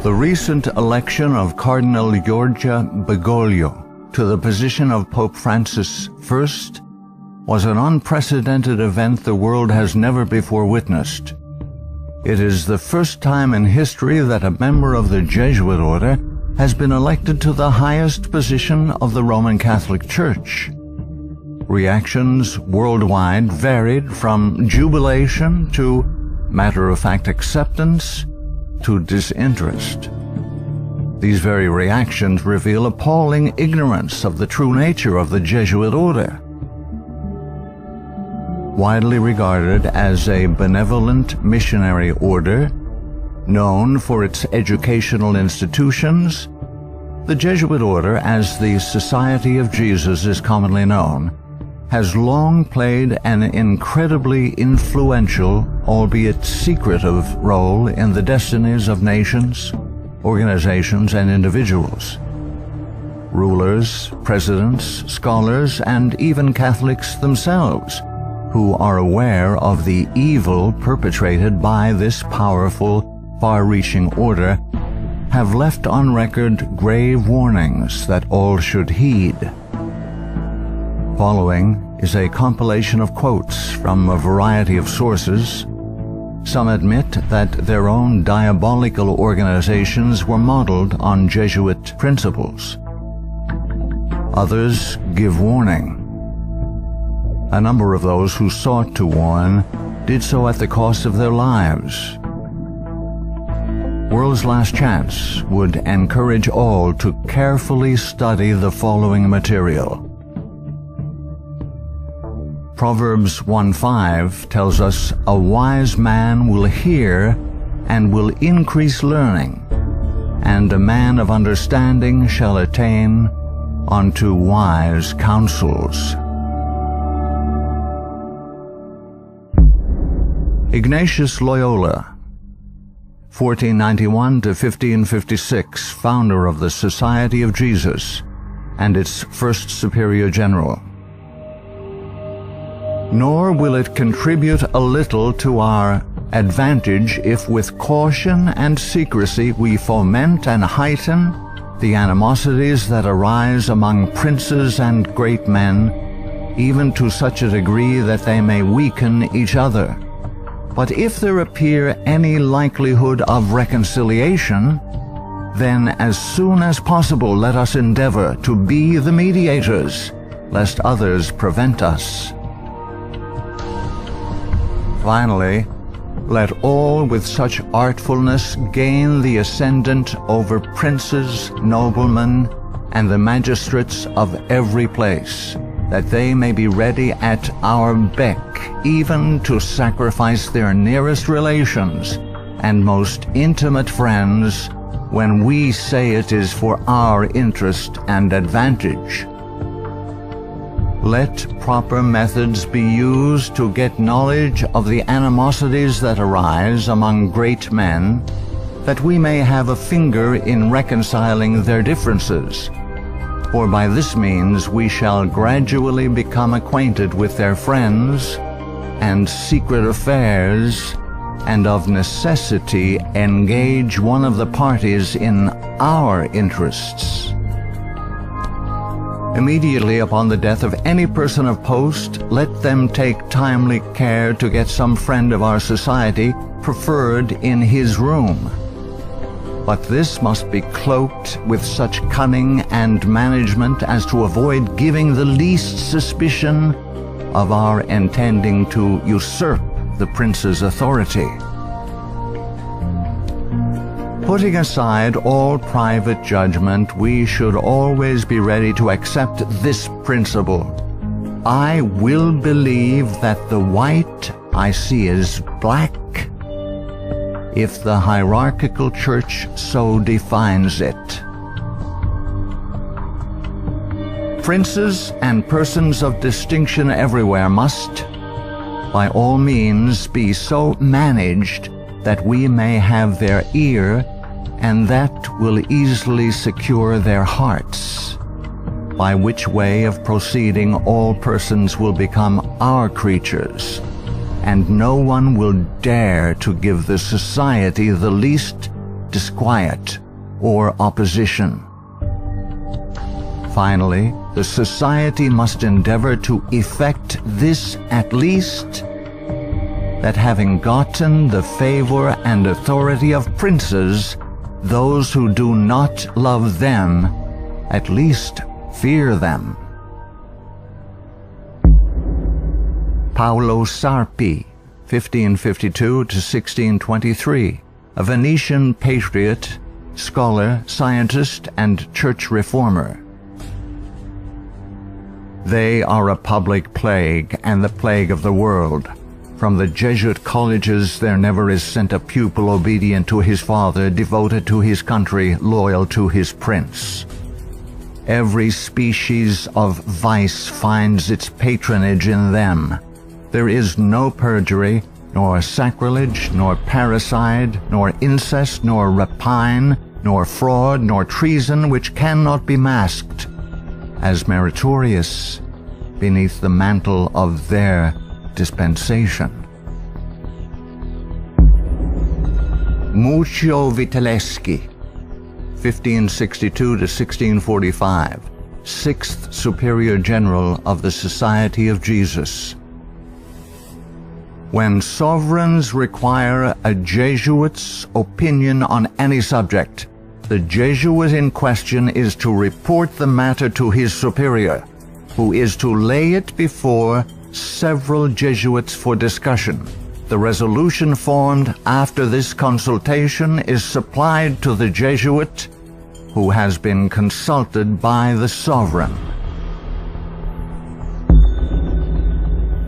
The recent election of Cardinal Giorgia Bergoglio to the position of Pope Francis I was an unprecedented event the world has never before witnessed. It is the first time in history that a member of the Jesuit order has been elected to the highest position of the Roman Catholic Church. Reactions worldwide varied from jubilation to matter-of-fact acceptance to disinterest. These very reactions reveal appalling ignorance of the true nature of the Jesuit order. Widely regarded as a benevolent missionary order, known for its educational institutions, the Jesuit order, as the Society of Jesus is commonly known, has long played an incredibly influential, albeit secretive, role in the destinies of nations, organizations, and individuals. Rulers, presidents, scholars, and even Catholics themselves, who are aware of the evil perpetrated by this powerful, far-reaching order, have left on record grave warnings that all should heed. Following is a compilation of quotes from a variety of sources. Some admit that their own diabolical organizations were modeled on Jesuit principles. Others give warning. A number of those who sought to warn did so at the cost of their lives. World's Last Chance would encourage all to carefully study the following material. Proverbs 1:5 tells us, "A wise man will hear and will increase learning, and a man of understanding shall attain unto wise counsels." Ignatius Loyola, 1491 to 1556, founder of the Society of Jesus and its first superior general. Nor will it contribute a little to our advantage if with caution and secrecy we foment and heighten the animosities that arise among princes and great men, even to such a degree that they may weaken each other. But if there appear any likelihood of reconciliation, then as soon as possible let us endeavor to be the mediators, lest others prevent us. Finally, let all with such artfulness gain the ascendant over princes, noblemen, and the magistrates of every place, that they may be ready at our beck, even to sacrifice their nearest relations and most intimate friends, when we say it is for our interest and advantage. Let proper methods be used to get knowledge of the animosities that arise among great men, that we may have a finger in reconciling their differences. For by this means we shall gradually become acquainted with their friends and secret affairs, and of necessity engage one of the parties in our interests. Immediately upon the death of any person of post, let them take timely care to get some friend of our society preferred in his room. But this must be cloaked with such cunning and management as to avoid giving the least suspicion of our intending to usurp the prince's authority. Putting aside all private judgment, we should always be ready to accept this principle. I will believe that the white I see is black, if the hierarchical church so defines it. Princes and persons of distinction everywhere must, by all means, be so managed that we may have their ear, and that will easily secure their hearts, by which way of proceeding all persons will become our creatures, and no one will dare to give the society the least disquiet, or opposition. Finally, the society must endeavor to effect this at least, that having gotten the favor and authority of princes, those who do not love them at least fear them. Paolo Sarpi, 1552 to 1623, a Venetian patriot, scholar, scientist, and church reformer. They are a public plague and the plague of the world. From the Jesuit colleges there never is sent a pupil obedient to his father, devoted to his country, loyal to his prince. Every species of vice finds its patronage in them. There is no perjury, nor sacrilege, nor parricide, nor incest, nor rapine, nor fraud, nor treason which cannot be masked as meritorious beneath the mantle of their dispensation. Muccio Vitelleschi, 1562 to 1645, 6th Superior General of the Society of Jesus. When sovereigns require a Jesuit's opinion on any subject, the Jesuit in question is to report the matter to his superior, who is to lay it before several Jesuits for discussion. The resolution formed after this consultation is supplied to the Jesuit, who has been consulted by the sovereign.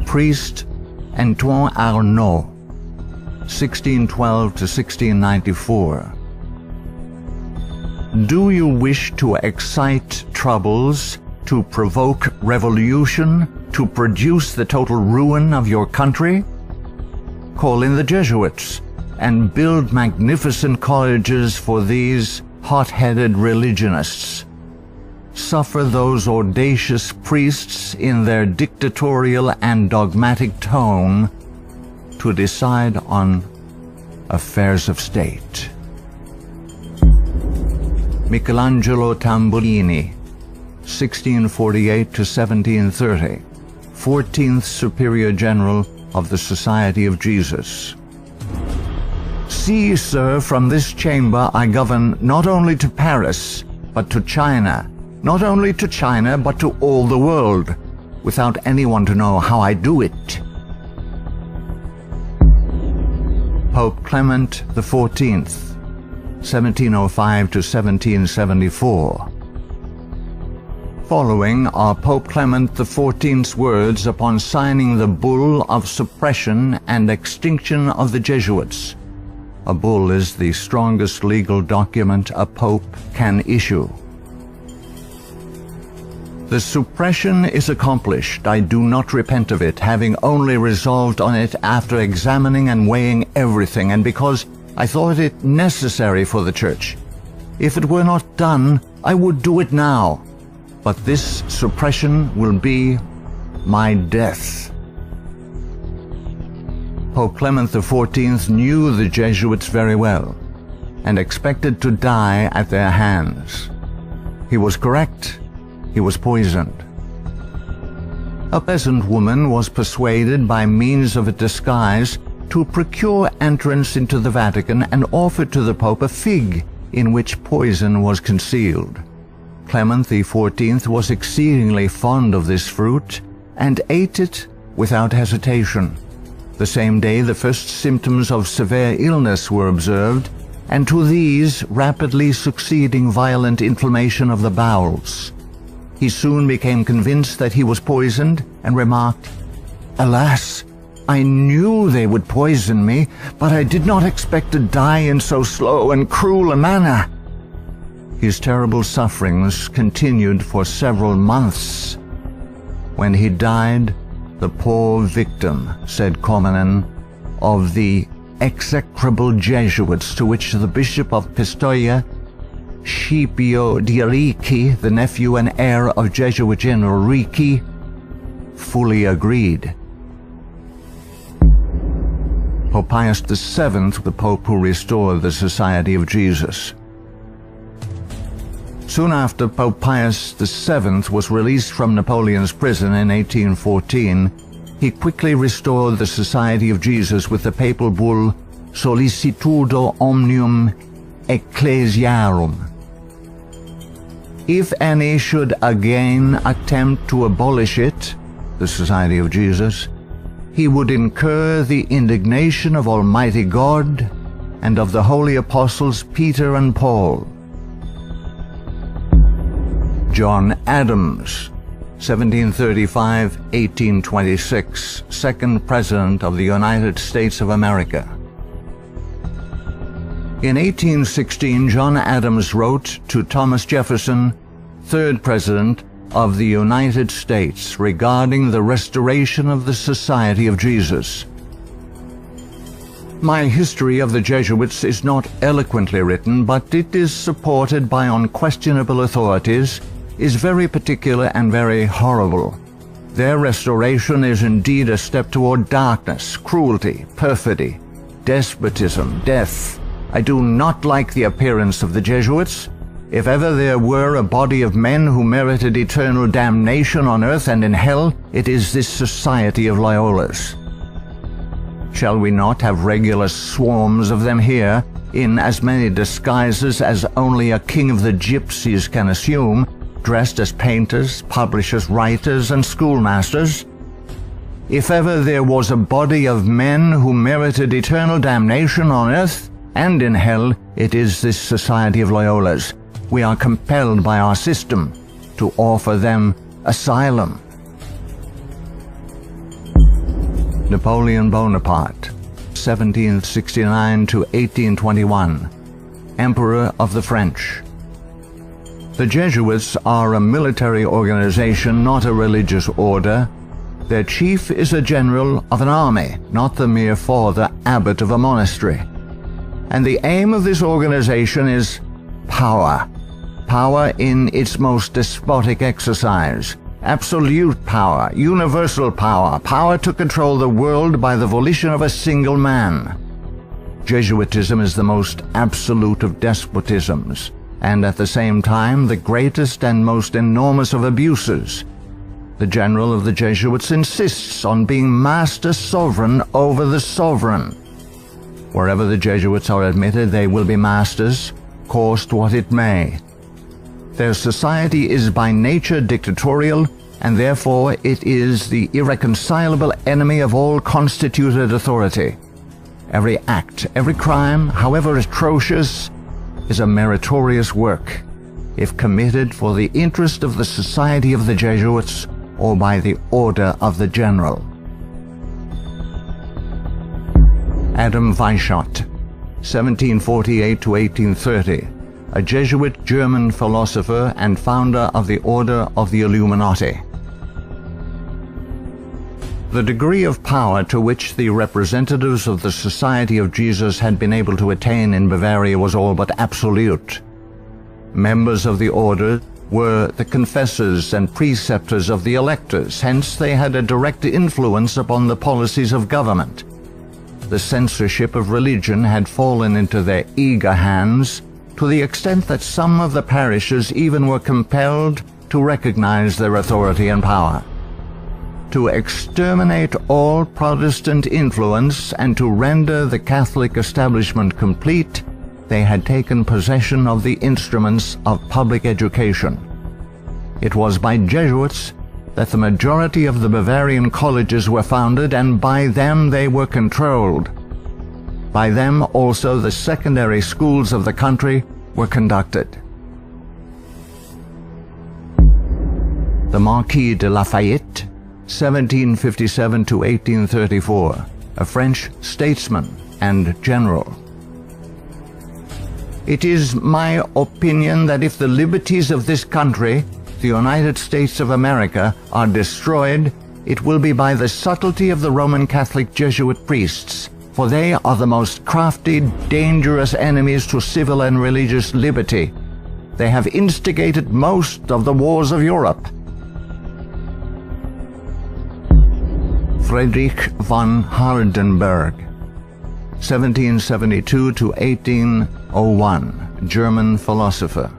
Priest Antoine Arnaud, 1612 to 1694. Do you wish to excite troubles, to provoke revolution, to produce the total ruin of your country? Call in the Jesuits and build magnificent colleges for these hot-headed religionists. Suffer those audacious priests in their dictatorial and dogmatic tone to decide on affairs of state. Michelangelo Tamburini, 1648 to 1730, 14th Superior General of the Society of Jesus. See, sir, from this chamber I govern not only to Paris, but to China, not only to China, but to all the world, without anyone to know how I do it. Pope Clement XIV, 1705 to 1774. Following are Pope Clement XIV's words upon signing the bull of suppression and extinction of the Jesuits. A bull is the strongest legal document a pope can issue. The suppression is accomplished. I do not repent of it, having only resolved on it after examining and weighing everything, and because I thought it necessary for the Church. If it were not done, I would do it now. But this suppression will be my death. Pope Clement XIV knew the Jesuits very well, and expected to die at their hands. He was correct. He was poisoned. A peasant woman was persuaded by means of a disguise to procure entrance into the Vatican and offered to the Pope a fig in which poison was concealed. Clement XIV was exceedingly fond of this fruit and ate it without hesitation. The same day the first symptoms of severe illness were observed, and to these rapidly succeeding violent inflammation of the bowels. He soon became convinced that he was poisoned and remarked, "Alas, I knew they would poison me, but I did not expect to die in so slow and cruel a manner." His terrible sufferings continued for several months. When he died, the poor victim, said Comenon, of the execrable Jesuits to which the Bishop of Pistoia, Scipio di Ricci, the nephew and heir of Jesuit General Ricci, fully agreed. Pope Pius VII, the Pope who restored the Society of Jesus. Soon after Pope Pius VII was released from Napoleon's prison in 1814, he quickly restored the Society of Jesus with the papal bull Sollicitudo Omnium Ecclesiarum. If any should again attempt to abolish it, the Society of Jesus, he would incur the indignation of Almighty God and of the holy apostles Peter and Paul. John Adams, 1735-1826, second President of the United States of America. In 1816, John Adams wrote to Thomas Jefferson, third President of the United States, regarding the restoration of the Society of Jesus. My history of the Jesuits is not eloquently written, but it is supported by unquestionable authorities, is very particular and very horrible. Their restoration is indeed a step toward darkness, cruelty, perfidy, despotism, death. I do not like the appearance of the Jesuits. If ever there were a body of men who merited eternal damnation on earth and in hell, it is this Society of Loyolas. Shall we not have regular swarms of them here, in as many disguises as only a king of the gypsies can assume, dressed as painters, publishers, writers, and schoolmasters? If ever there was a body of men who merited eternal damnation on earth and in hell, it is this Society of Loyolas. We are compelled by our system to offer them asylum. Napoleon Bonaparte, 1769 to 1821, Emperor of the French. The Jesuits are a military organization, not a religious order. Their chief is a general of an army, not the mere father abbot of a monastery. And the aim of this organization is power. Power in its most despotic exercise. Absolute power, universal power, power to control the world by the volition of a single man. Jesuitism is the most absolute of despotisms, and at the same time the greatest and most enormous of abuses. The general of the Jesuits insists on being master sovereign over the sovereign. Wherever the Jesuits are admitted, they will be masters, cost what it may. Their society is by nature dictatorial, and therefore it is the irreconcilable enemy of all constituted authority. Every act, every crime, however atrocious, is a meritorious work, if committed for the interest of the Society of the Jesuits or by the order of the general. Adam Weishaupt, 1748 to 1830, a Jesuit German philosopher and founder of the Order of the Illuminati. The degree of power to which the representatives of the Society of Jesus had been able to attain in Bavaria was all but absolute. Members of the order were the confessors and preceptors of the electors, hence they had a direct influence upon the policies of government. The censorship of religion had fallen into their eager hands, to the extent that some of the parishes even were compelled to recognize their authority and power. To exterminate all Protestant influence and to render the Catholic establishment complete, they had taken possession of the instruments of public education. It was by Jesuits that the majority of the Bavarian colleges were founded, and by them they were controlled. By them also the secondary schools of the country were conducted. The Marquis de Lafayette, 1757 to 1834, a French statesman and general. It is my opinion that if the liberties of this country, the United States of America, are destroyed, it will be by the subtlety of the Roman Catholic Jesuit priests, for they are the most crafty, dangerous enemies to civil and religious liberty. They have instigated most of the wars of Europe. Friedrich von Hardenberg, 1772 to 1801, German philosopher.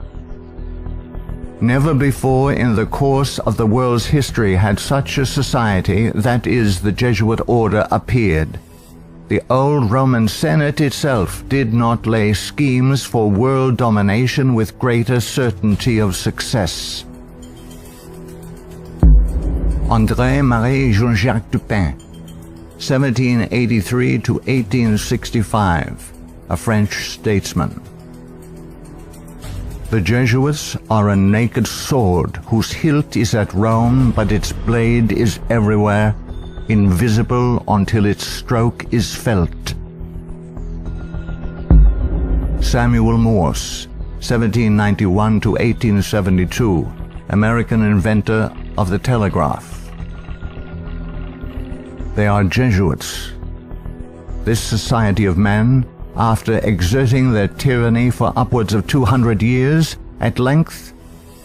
Never before in the course of the world's history had such a society, that is, the Jesuit order, appeared. The old Roman Senate itself did not lay schemes for world domination with greater certainty of success. André-Marie Jean-Jacques Dupin, 1783 to 1865, a French statesman. The Jesuits are a naked sword whose hilt is at Rome, but its blade is everywhere, invisible until its stroke is felt. Samuel Morse, 1791 to 1872, American inventor of the telegraph. They are Jesuits. This society of men, after exerting their tyranny for upwards of 200 years, at length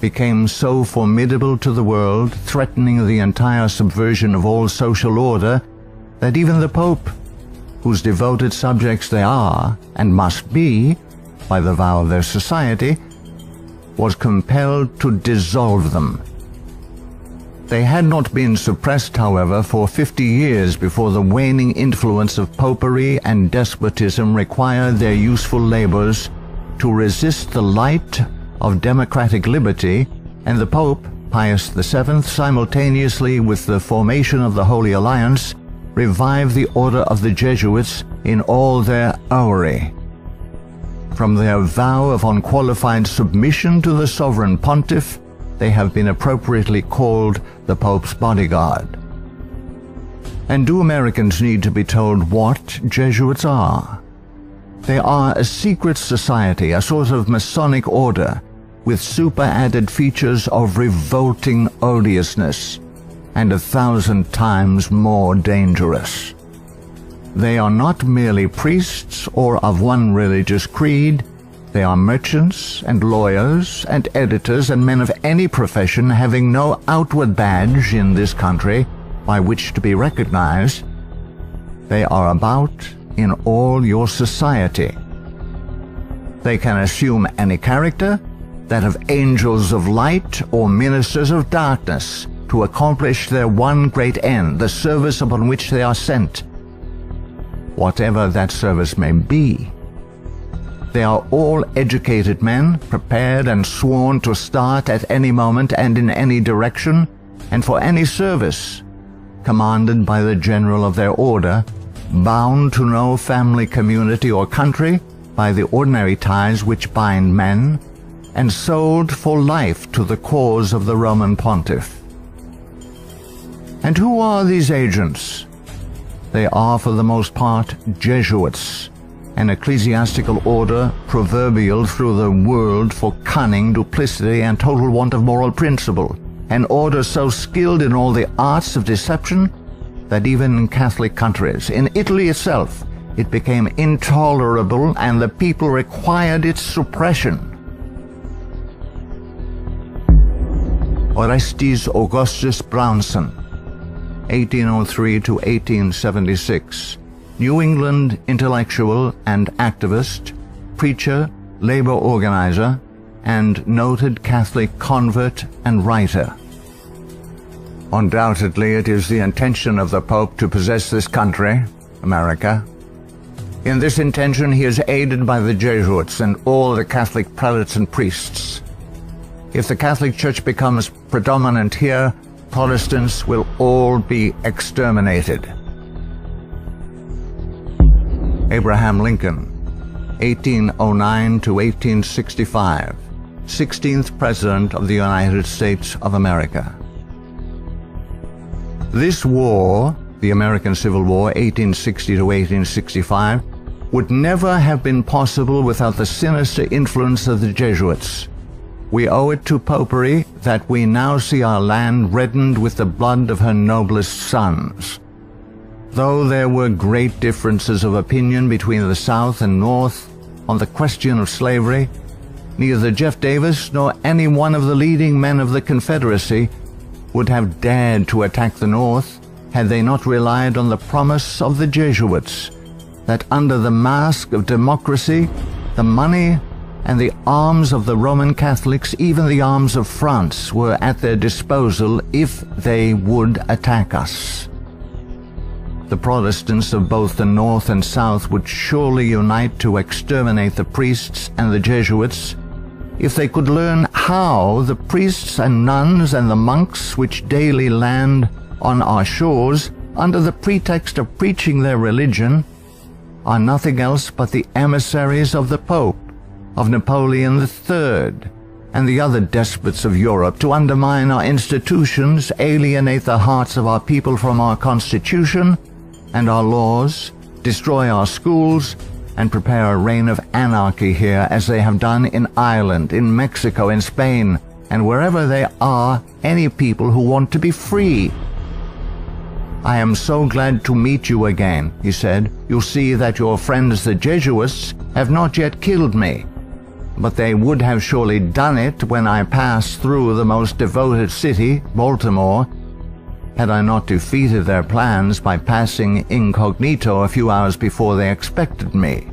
became so formidable to the world, threatening the entire subversion of all social order, that even the Pope, whose devoted subjects they are, and must be, by the vow of their society, was compelled to dissolve them. They had not been suppressed, however, for 50 years before the waning influence of popery and despotism required their useful labors to resist the light of democratic liberty, and the Pope, Pius VII, simultaneously with the formation of the Holy Alliance, revived the order of the Jesuits in all their aureory. From their vow of unqualified submission to the sovereign pontiff, they have been appropriately called the Pope's bodyguard. And do Americans need to be told what Jesuits are? They are a secret society, a sort of Masonic order, with super-added features of revolting odiousness, and 1,000 times more dangerous. They are not merely priests or of one religious creed. They are merchants and lawyers and editors and men of any profession having no outward badge in this country by which to be recognized. They are about in all your society. They can assume any character, that of angels of light or ministers of darkness, to accomplish their one great end, the service upon which they are sent, whatever that service may be. They are all educated men, prepared and sworn to start at any moment and in any direction, and for any service, commanded by the general of their order, bound to no family, community, or country by the ordinary ties which bind men, and sold for life to the cause of the Roman pontiff. And who are these agents? They are for the most part Jesuits, an ecclesiastical order proverbial through the world for cunning, duplicity, and total want of moral principle, an order so skilled in all the arts of deception that even in Catholic countries, in Italy itself, it became intolerable and the people required its suppression. Orestes Augustus Brownson, 1803 to 1876, New England intellectual and activist, preacher, labor organizer, and noted Catholic convert and writer. Undoubtedly, it is the intention of the Pope to possess this country, America. In this intention, he is aided by the Jesuits and all the Catholic prelates and priests. If the Catholic Church becomes predominant here, Protestants will all be exterminated. Abraham Lincoln, 1809 to 1865, 16th President of the United States of America. This war, the American Civil War, 1860 to 1865, would never have been possible without the sinister influence of the Jesuits. We owe it to popery that we now see our land reddened with the blood of her noblest sons. Though there were great differences of opinion between the South and North on the question of slavery, neither Jeff Davis nor any one of the leading men of the Confederacy would have dared to attack the North had they not relied on the promise of the Jesuits, that under the mask of democracy, the money and the arms of the Roman Catholics, even the arms of France, were at their disposal if they would attack us. The Protestants of both the North and South would surely unite to exterminate the priests and the Jesuits if they could learn how the priests and nuns and the monks which daily land on our shores under the pretext of preaching their religion are nothing else but the emissaries of the Pope, of Napoleon III, and the other despots of Europe to undermine our institutions, alienate the hearts of our people from our Constitution and our laws, destroy our schools, and prepare a reign of anarchy here as they have done in Ireland, in Mexico, in Spain, and wherever there are any people who want to be free. "I am so glad to meet you again," he said. "You see that your friends the Jesuits have not yet killed me, but they would have surely done it when I passed through the most devoted city, Baltimore, had I not defeated their plans by passing incognito a few hours before they expected me."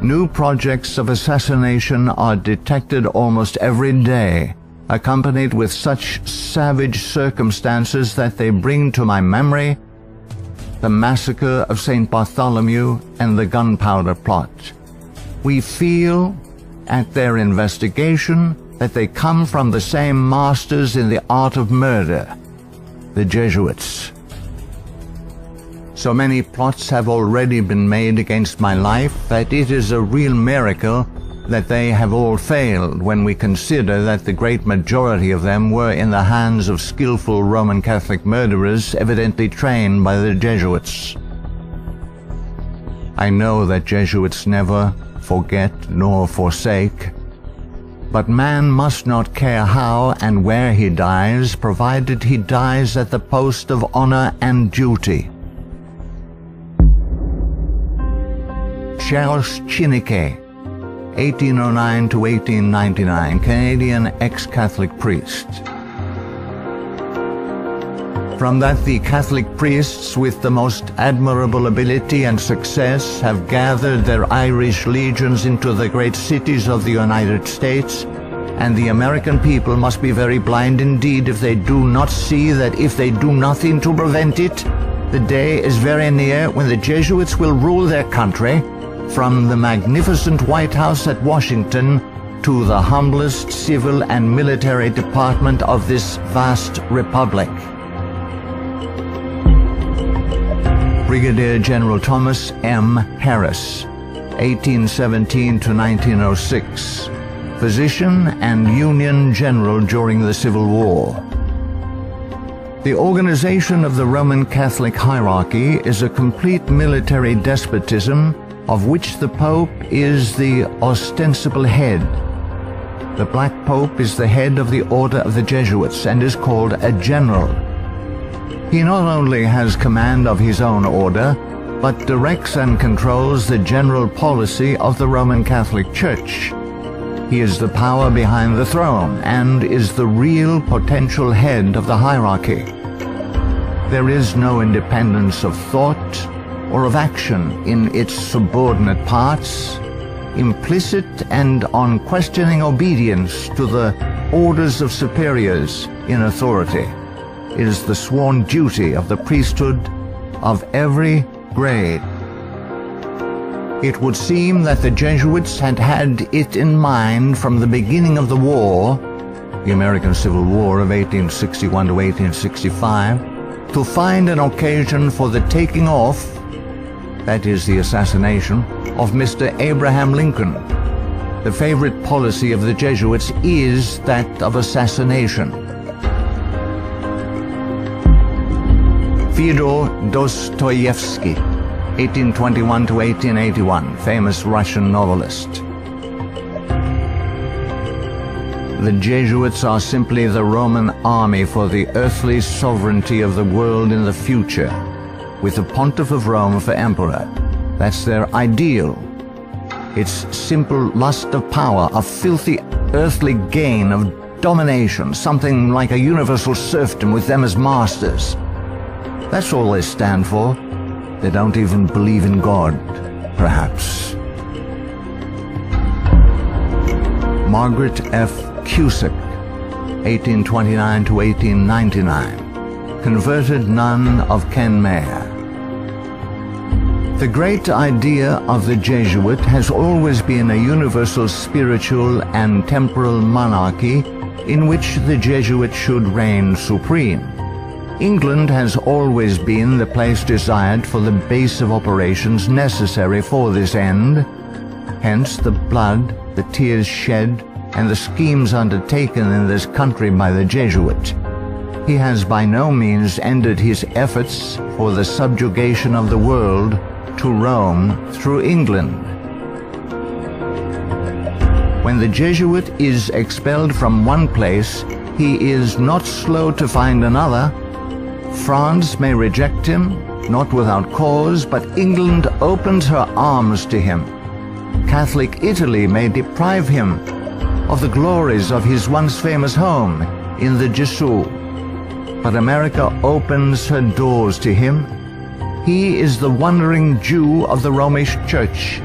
New projects of assassination are detected almost every day, accompanied with such savage circumstances that they bring to my memory the massacre of St. Bartholomew and the gunpowder plot. We feel, at their investigation, that they come from the same masters in the art of murder, the Jesuits. So many plots have already been made against my life that it is a real miracle that they have all failed when we consider that the great majority of them were in the hands of skillful Roman Catholic murderers evidently trained by the Jesuits. I know that Jesuits never forget nor forsake, but man must not care how and where he dies, provided he dies at the post of honor and duty. Charles Chiniquet, 1809 to 1899, Canadian ex-Catholic priest. From that the Catholic priests with the most admirable ability and success have gathered their Irish legions into the great cities of the United States, and the American people must be very blind indeed if they do not see that if they do nothing to prevent it, the day is very near when the Jesuits will rule their country, from the magnificent White House at Washington to the humblest civil and military department of this vast republic. Brigadier General Thomas M. Harris, 1817 to 1906, physician and Union General during the Civil War. The organization of the Roman Catholic hierarchy is a complete military despotism of which the Pope is the ostensible head. The Black Pope is the head of the Order of the Jesuits and is called a general. He not only has command of his own order, but directs and controls the general policy of the Roman Catholic Church. He is the power behind the throne and is the real potential head of the hierarchy. There is no independence of thought or of action in its subordinate parts, implicit and unquestioning obedience to the orders of superiors in authority. It is the sworn duty of the priesthood of every grade. It would seem that the Jesuits had had it in mind from the beginning of the war, the American Civil War of 1861 to 1865, to find an occasion for the taking off, that is the assassination, of Mr. Abraham Lincoln. The favorite policy of the Jesuits is that of assassination. Fyodor Dostoevsky, 1821 to 1881, famous Russian novelist. The Jesuits are simply the Roman army for the earthly sovereignty of the world in the future, with the Pontiff of Rome for emperor. That's their ideal. It's simple lust of power, a filthy earthly gain of domination, something like a universal serfdom with them as masters. That's all they stand for. They don't even believe in God, perhaps. Margaret F. Cusick, 1829 to 1899, converted nun of Quay. The great idea of the Jesuit has always been a universal spiritual and temporal monarchy in which the Jesuit should reign supreme. England has always been the place desired for the base of operations necessary for this end. Hence the blood, the tears shed, and the schemes undertaken in this country by the Jesuit. He has by no means ended his efforts for the subjugation of the world to Rome through England. When the Jesuit is expelled from one place, he is not slow to find another. France may reject him, not without cause, but England opens her arms to him. Catholic Italy may deprive him of the glories of his once famous home in the Jesuit, but America opens her doors to him. He is the wandering Jew of the Romish Church.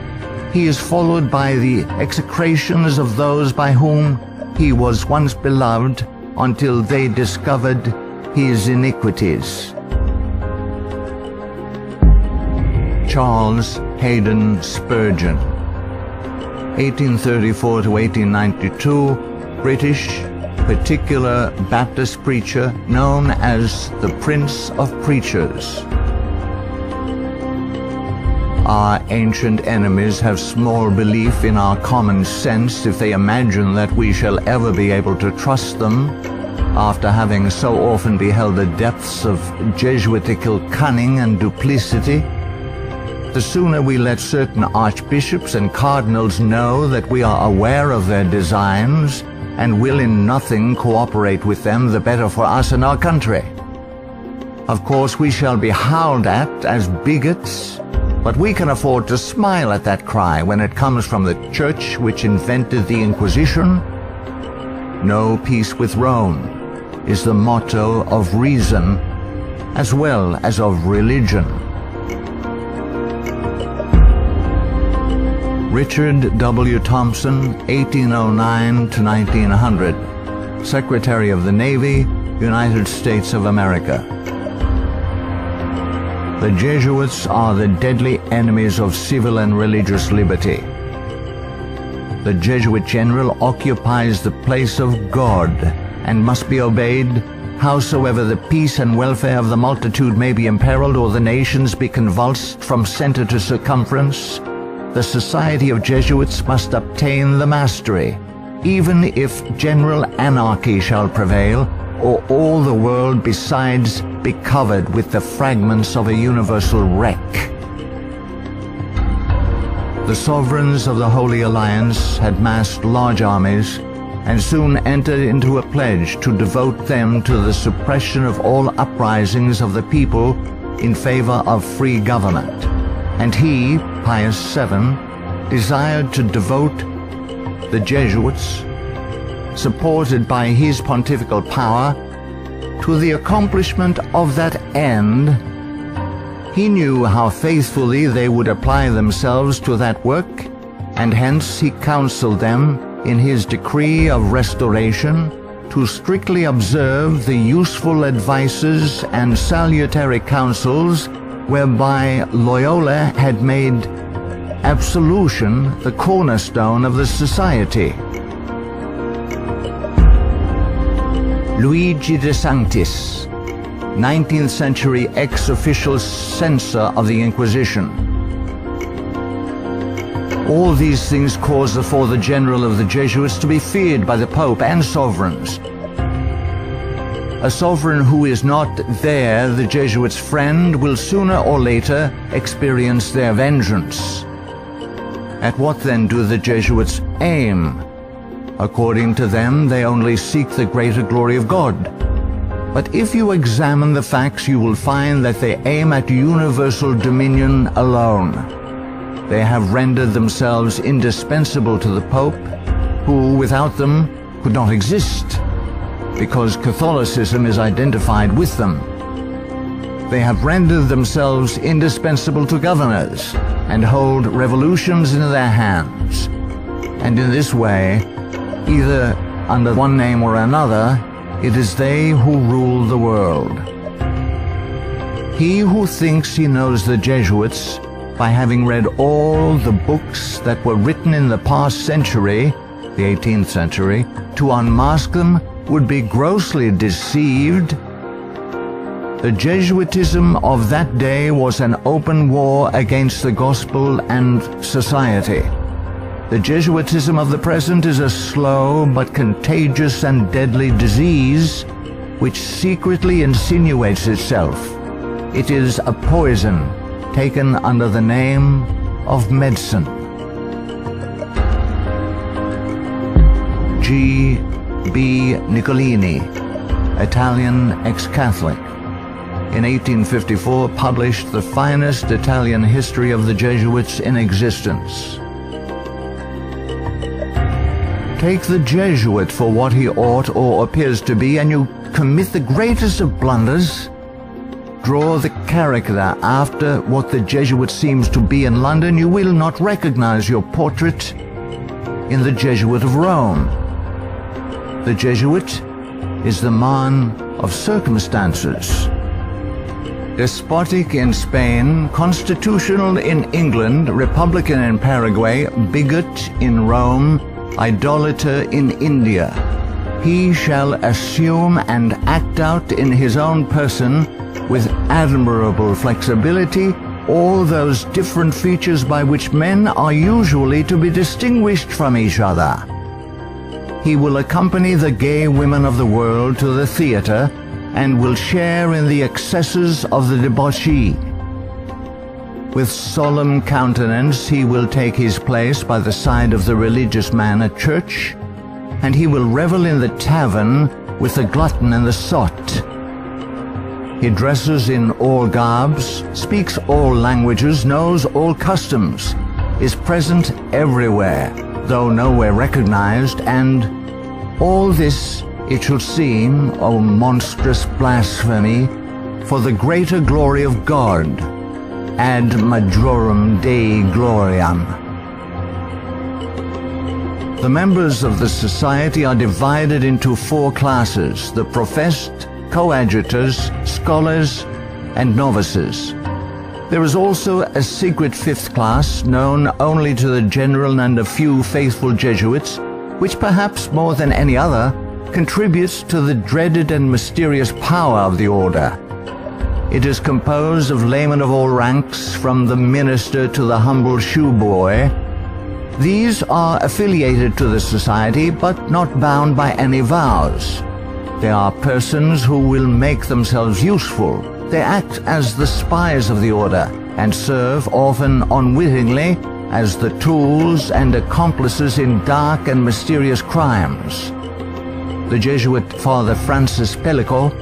He is followed by the execrations of those by whom he was once beloved until they discovered his iniquities. Charles Haydn Spurgeon, 1834 to 1892, British particular Baptist preacher known as the Prince of Preachers. Our ancient enemies have small belief in our common sense if they imagine that we shall ever be able to trust them, after having so often beheld the depths of Jesuitical cunning and duplicity. The sooner we let certain archbishops and cardinals know that we are aware of their designs and will in nothing cooperate with them, the better for us and our country. Of course, we shall be howled at as bigots, but we can afford to smile at that cry when it comes from the church which invented the Inquisition. No peace with Rome is the motto of reason as well as of religion. Richard W. Thompson, 1809 to 1900, Secretary of the Navy, United States of America. The Jesuits are the deadly enemies of civil and religious liberty. The Jesuit general occupies the place of God and must be obeyed, howsoever the peace and welfare of the multitude may be imperiled or the nations be convulsed from center to circumference. The society of Jesuits must obtain the mastery, even if general anarchy shall prevail, or all the world besides be covered with the fragments of a universal wreck. The sovereigns of the Holy Alliance had massed large armies and soon entered into a pledge to devote them to the suppression of all uprisings of the people in favor of free government. And he, Pius VII, desired to devote the Jesuits, supported by his pontifical power, to the accomplishment of that end. He knew how faithfully they would apply themselves to that work, and hence he counseled them in his decree of restoration to strictly observe the useful advices and salutary counsels whereby Loyola had made absolution the cornerstone of the society. Luigi de Sanctis, 19th century ex-official censor of the Inquisition. All these things caused the Father General of the Jesuits to be feared by the Pope and sovereigns. A sovereign who is not there, the Jesuits' friend, will sooner or later experience their vengeance. At what then do the Jesuits aim? According to them, they only seek the greater glory of God. But if you examine the facts, you will find that they aim at universal dominion alone. They have rendered themselves indispensable to the Pope, who without them could not exist, because Catholicism is identified with them. They have rendered themselves indispensable to governors and hold revolutions in their hands. And in this way, either under one name or another, it is they who rule the world. He who thinks he knows the Jesuits by having read all the books that were written in the past century, the 18th century, to unmask them would be grossly deceived. The Jesuitism of that day was an open war against the gospel and society. The Jesuitism of the present is a slow but contagious and deadly disease which secretly insinuates itself. It is a poison taken under the name of medicine. G. B. Nicolini, Italian ex-Catholic, in 1854 published the finest Italian history of the Jesuits in existence. Take the Jesuit for what he ought or appears to be, and you commit the greatest of blunders. Draw the character after what the Jesuit seems to be in London, you will not recognize your portrait in the Jesuit of Rome. The Jesuit is the man of circumstances. Despotic in Spain, constitutional in England, republican in Paraguay, bigot in Rome, idolater in India. He shall assume and act out in his own person, with admirable flexibility, all those different features by which men are usually to be distinguished from each other. He will accompany the gay women of the world to the theater, and will share in the excesses of the debauchee. With solemn countenance he will take his place by the side of the religious man at church, and he will revel in the tavern with the glutton and the sot. He dresses in all garbs, speaks all languages, knows all customs, is present everywhere, though nowhere recognized, and all this, it should seem, O monstrous blasphemy, for the greater glory of God, ad majorem Dei gloriam. The members of the society are divided into 4 classes: the professed, coadjutors, scholars, and novices. There is also a secret 5th class, known only to the general and a few faithful Jesuits, which perhaps more than any other contributes to the dreaded and mysterious power of the order. It is composed of laymen of all ranks, from the minister to the humble shoeboy. These are affiliated to the society, but not bound by any vows. They are persons who will make themselves useful. They act as the spies of the order, and serve, often unwittingly, as the tools and accomplices in dark and mysterious crimes. The Jesuit Father Francis Pellico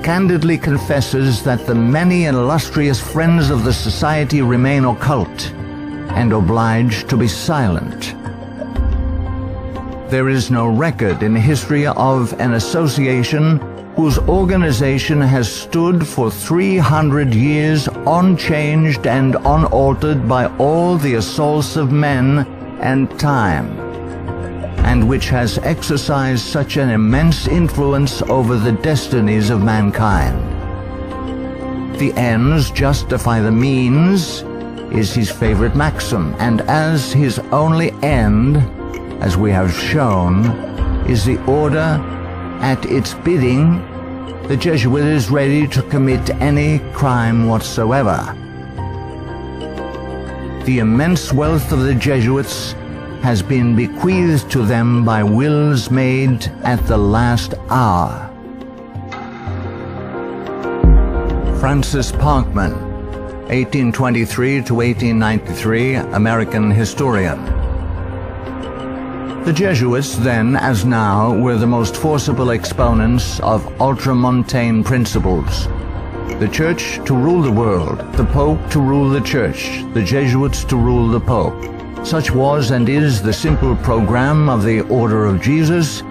candidly confesses that the many illustrious friends of the society remain occult and obliged to be silent. There is no record in history of an association whose organization has stood for 300 years unchanged and unaltered by all the assaults of men and time, and which has exercised such an immense influence over the destinies of mankind. The ends justify the means is his favorite maxim, and as his only end, as we have shown, is the order, at its bidding, the Jesuit is ready to commit any crime whatsoever. The immense wealth of the Jesuits has been bequeathed to them by wills made at the last hour. Francis Parkman, 1823 to 1893, American historian. The Jesuits, then as now, were the most forcible exponents of ultramontane principles. The Church to rule the world, the Pope to rule the Church, the Jesuits to rule the Pope. Such was and is the simple program of the Order of Jesus,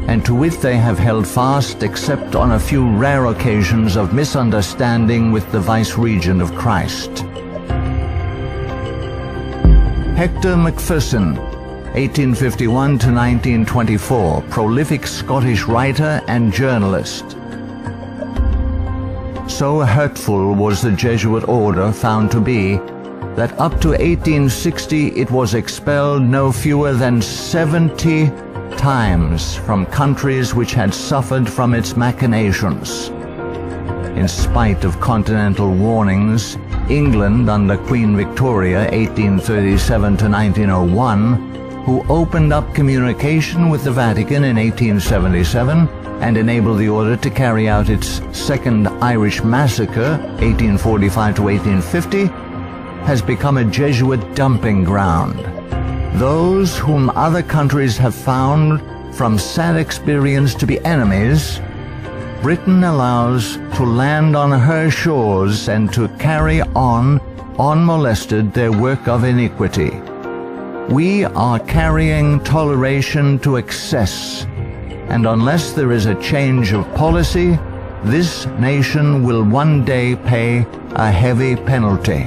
and to which they have held fast except on a few rare occasions of misunderstanding with the vice-regent of Christ. Hector Macpherson, 1851 to 1924, prolific Scottish writer and journalist. So hurtful was the Jesuit order found to be that up to 1860 it was expelled no fewer than 70 times from countries which had suffered from its machinations. In spite of continental warnings, England under Queen Victoria 1837 to 1901, who opened up communication with the Vatican in 1877 and enabled the order to carry out its Second Irish Massacre 1845 to 1850, has become a Jesuit dumping ground. Those whom other countries have found from sad experience to be enemies, Britain allows to land on her shores and to carry on, unmolested, their work of iniquity. We are carrying toleration to excess, and unless there is a change of policy, this nation will one day pay a heavy penalty.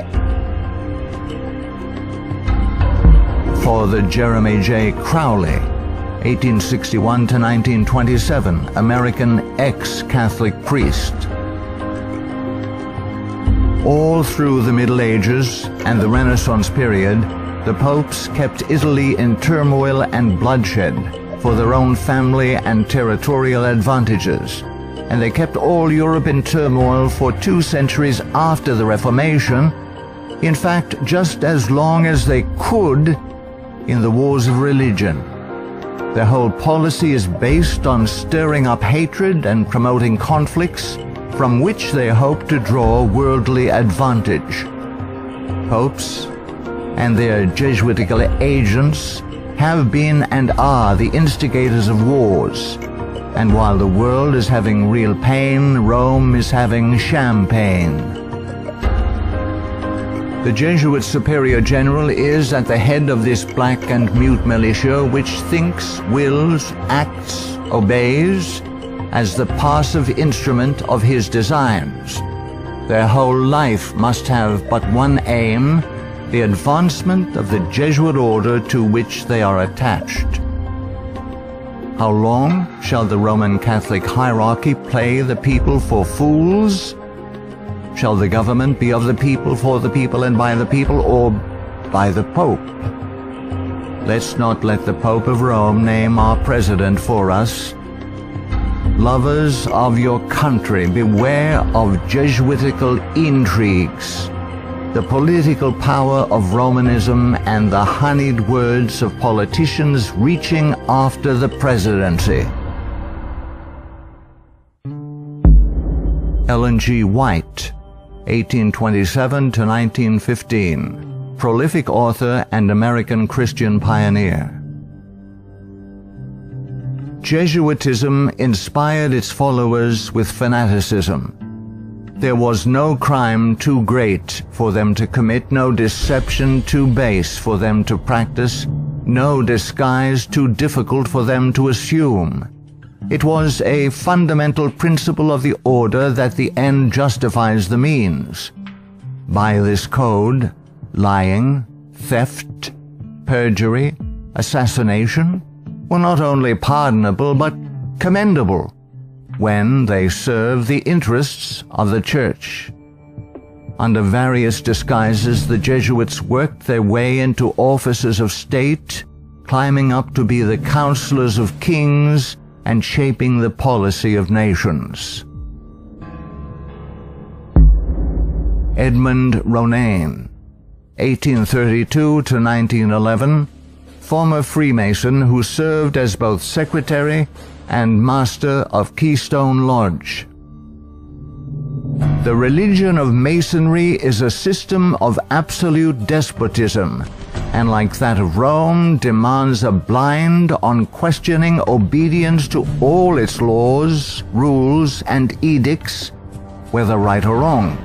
Father Jeremy J. Crowley, 1861 to 1927, American ex-Catholic priest. All through the Middle Ages and the Renaissance period, the popes kept Italy in turmoil and bloodshed for their own family and territorial advantages, and they kept all Europe in turmoil for 2 centuries after the Reformation, in fact, just as long as they could in the wars of religion. Their whole policy is based on stirring up hatred and promoting conflicts from which they hope to draw worldly advantage. Popes and their Jesuitical agents have been and are the instigators of wars, and while the world is having real pain, Rome is having champagne. The Jesuit Superior General is at the head of this black and mute militia which thinks, wills, acts, obeys as the passive instrument of his designs. Their whole life must have but one aim, the advancement of the Jesuit order to which they are attached. How long shall the Roman Catholic hierarchy play the people for fools? Shall the government be of the people, for the people, and by the people, or by the Pope? Let's not let the Pope of Rome name our president for us. Lovers of your country, beware of Jesuitical intrigues, the political power of Romanism, and the honeyed words of politicians reaching after the presidency. Ellen G. White, 1827 to 1915, prolific author and American Christian pioneer. Jesuitism inspired its followers with fanaticism. There was no crime too great for them to commit, no deception too base for them to practice, no disguise too difficult for them to assume. It was a fundamental principle of the order that the end justifies the means. By this code, lying, theft, perjury, assassination were not only pardonable but commendable when they serve the interests of the Church. Under various disguises, the Jesuits worked their way into offices of state, climbing up to be the counselors of kings and shaping the policy of nations. Edmund Ronan, 1832 to 1911, former Freemason who served as both secretary and master of Keystone Lodge. The religion of Masonry is a system of absolute despotism, and like that of Rome, demands a blind, unquestioning obedience to all its laws, rules, and edicts, whether right or wrong.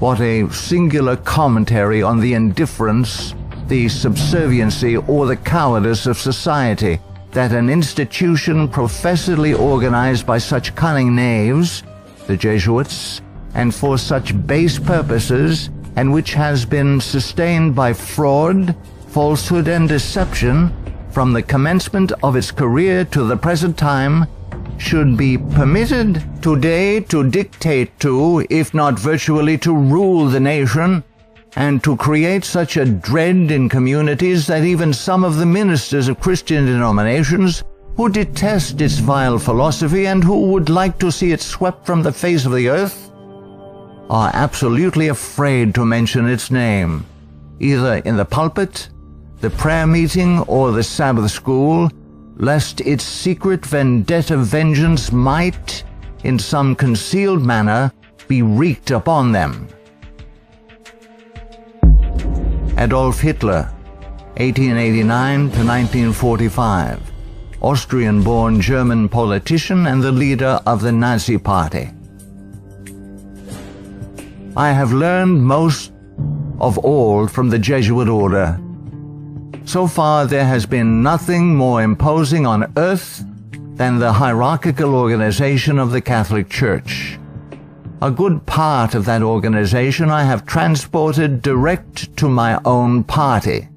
What a singular commentary on the indifference, the subserviency, or the cowardice of society, that an institution professedly organized by such cunning knaves, the Jesuits, and for such base purposes, and which has been sustained by fraud, falsehood, and deception from the commencement of its career to the present time, should be permitted today to dictate to, if not virtually to rule the nation, and to create such a dread in communities that even some of the ministers of Christian denominations, who detest its vile philosophy and who would like to see it swept from the face of the earth, are absolutely afraid to mention its name, either in the pulpit, the prayer meeting, or the Sabbath school, lest its secret vendetta vengeance might, in some concealed manner, be wreaked upon them. Adolf Hitler, 1889 to 1945, Austrian-born German politician and the leader of the Nazi Party. I have learned most of all from the Jesuit order. So far there has been nothing more imposing on earth than the hierarchical organization of the Catholic Church. A good part of that organization I have transported direct to my own party.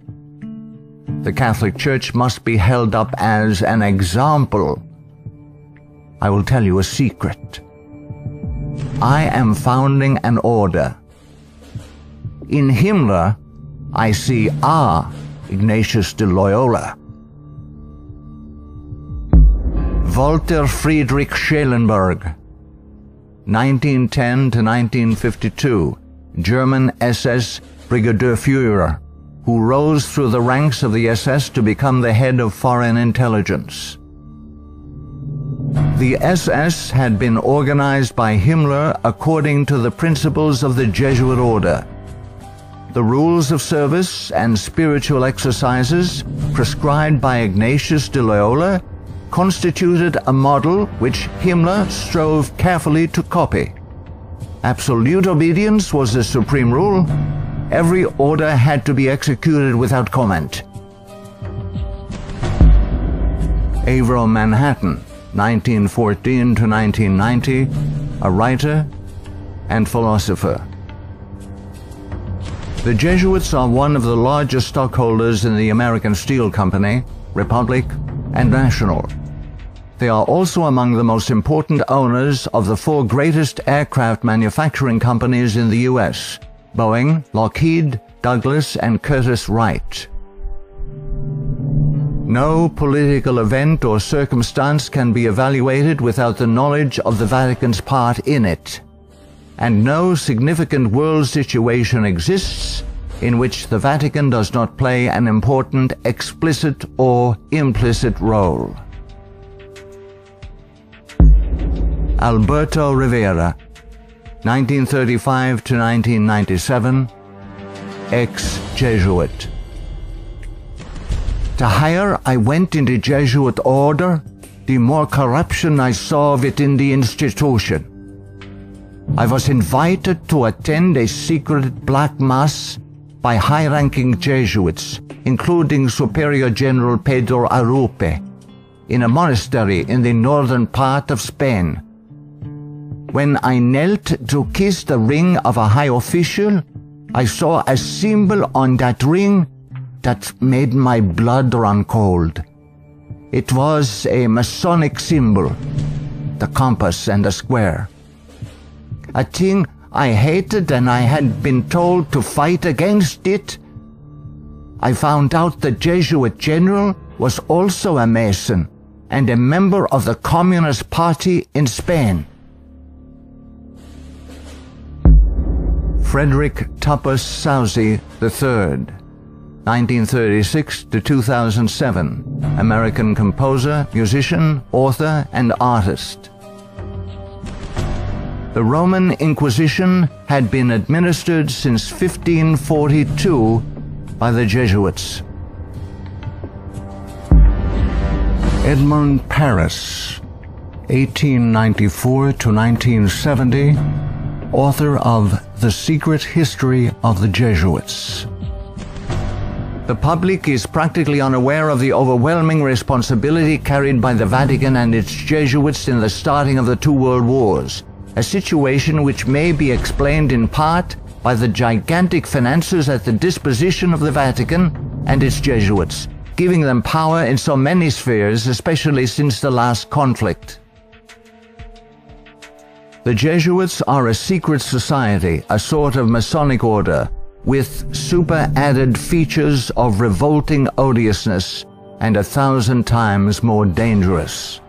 The Catholic Church must be held up as an example. I will tell you a secret. I am founding an order. In Himmler, I see our Ignatius de Loyola. Walter Friedrich Schellenberg, 1910 to 1952, German SS Brigadier Führer, who rose through the ranks of the SS to become the head of foreign intelligence. The SS had been organized by Himmler according to the principles of the Jesuit order. The rules of service and spiritual exercises prescribed by Ignatius de Loyola constituted a model which Himmler strove carefully to copy. Absolute obedience was the supreme rule. Every order had to be executed without comment. Avro Manhattan, 1914 to 1990, a writer and philosopher. The Jesuits are one of the largest stockholders in the American Steel Company, Republic, and National. They are also among the most important owners of the four greatest aircraft manufacturing companies in the U.S., Boeing, Lockheed, Douglas, and Curtiss-Wright. No political event or circumstance can be evaluated without the knowledge of the Vatican's part in it, and no significant world situation exists in which the Vatican does not play an important explicit or implicit role. Alberto Rivera, 1935 to 1997, ex-Jesuit. The higher I went in the Jesuit order, the more corruption I saw within the institution. I was invited to attend a secret black mass by high-ranking Jesuits, including Superior General Pedro Arupe, in a monastery in the northern part of Spain. When I knelt to kiss the ring of a high official, I saw a symbol on that ring that made my blood run cold. It was a Masonic symbol, the compass and the square. A thing I hated, and I had been told to fight against it. I found out the Jesuit general was also a Mason and a member of the Communist Party in Spain. Frederick Tupper Sousie III, 1936 to 2007, American composer, musician, author, and artist. The Roman Inquisition had been administered since 1542 by the Jesuits. Edmund Paris, 1894 to 1970, author of The Secret History of the Jesuits. The public is practically unaware of the overwhelming responsibility carried by the Vatican and its Jesuits in the starting of the two world wars, a situation which may be explained in part by the gigantic finances at the disposition of the Vatican and its Jesuits, giving them power in so many spheres, especially since the last conflict. The Jesuits are a secret society, a sort of Masonic order, with super-added features of revolting odiousness and 1,000 times more dangerous.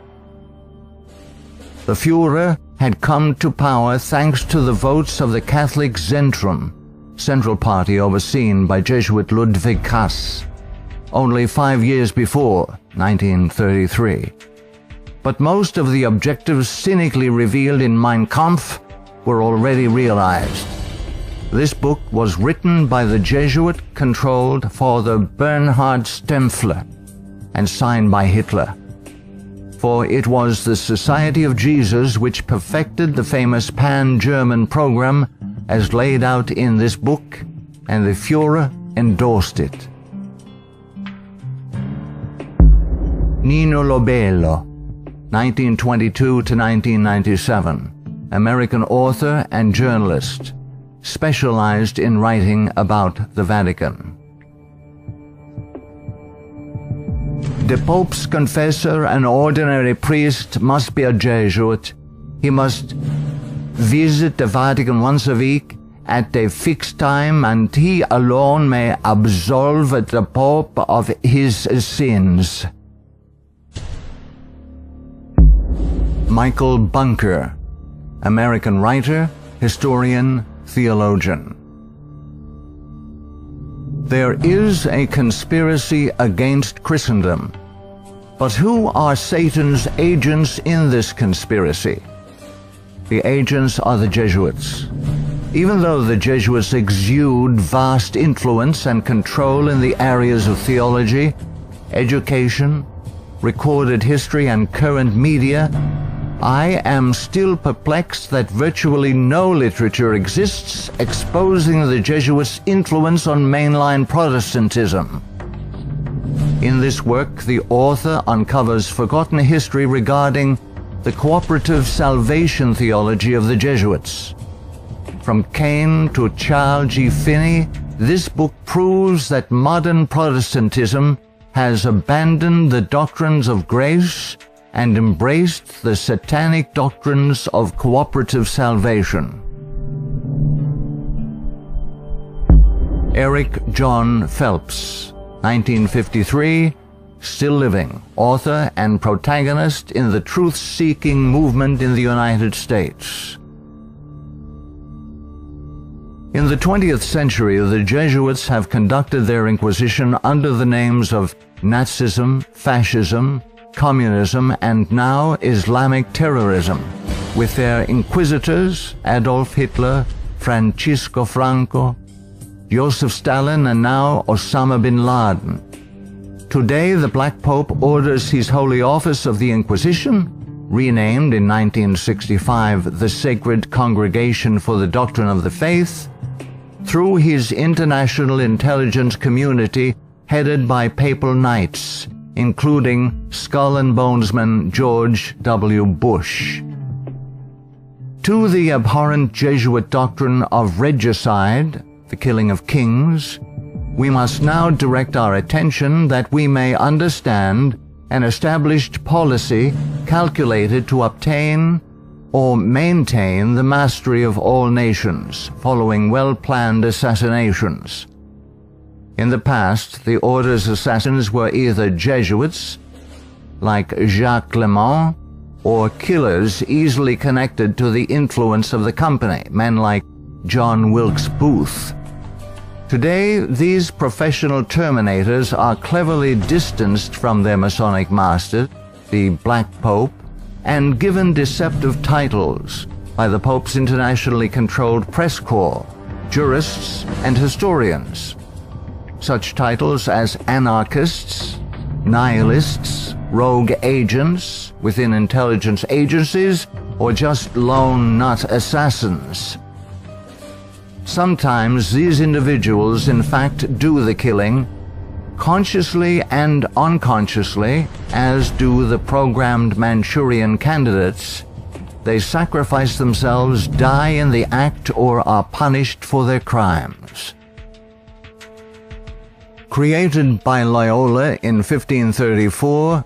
The Führer had come to power thanks to the votes of the Catholic Zentrum, Central Party overseen by Jesuit Ludwig Kass, only 5 years before, 1933. But most of the objectives cynically revealed in Mein Kampf were already realized. This book was written by the Jesuit-controlled Father Bernhard Stempfler and signed by Hitler. For it was the Society of Jesus which perfected the famous Pan-German program as laid out in this book, and the Führer endorsed it. Nino Lobello, 1922 to 1997, American author and journalist, specialized in writing about the Vatican. The Pope's confessor, an ordinary priest, must be a Jesuit. He must visit the Vatican once a week at a fixed time, and he alone may absolve the Pope of his sins. Michael Bunker, American writer, historian, theologian. There is a conspiracy against Christendom. But who are Satan's agents in this conspiracy? The agents are the Jesuits. Even though the Jesuits exude vast influence and control in the areas of theology, education, recorded history, and current media, I am still perplexed that virtually no literature exists exposing the Jesuits' influence on mainline Protestantism. In this work, the author uncovers forgotten history regarding the cooperative salvation theology of the Jesuits. From Cain to Charles G. Finney, this book proves that modern Protestantism has abandoned the doctrines of grace and embraced the satanic doctrines of cooperative salvation. Eric John Phelps, 1953, still living, author and protagonist in the truth-seeking movement in the United States. In the 20th century, the Jesuits have conducted their inquisition under the names of Nazism, fascism, communism, and now Islamic terrorism, with their inquisitors Adolf Hitler, Francisco Franco, Joseph Stalin, and now Osama bin Laden. Today, the Black Pope orders his Holy Office of the Inquisition, renamed in 1965 the Sacred Congregation for the Doctrine of the Faith, through his international intelligence community headed by papal knights, including Skull and Bonesman George W. Bush. To the abhorrent Jesuit doctrine of regicide, the killing of kings, we must now direct our attention that we may understand an established policy calculated to obtain or maintain the mastery of all nations, following well-planned assassinations. In the past, the order's assassins were either Jesuits, like Jacques Clement, or killers easily connected to the influence of the company, men like John Wilkes Booth. Today, these professional terminators are cleverly distanced from their Masonic master, the Black Pope, and given deceptive titles by the Pope's internationally controlled press corps, jurists, and historians. Such titles as anarchists, nihilists, rogue agents within intelligence agencies, or just lone nut assassins. Sometimes these individuals in fact do the killing, consciously and unconsciously, as do the programmed Manchurian candidates, they sacrifice themselves, die in the act, or are punished for their crimes. Created by Loyola in 1534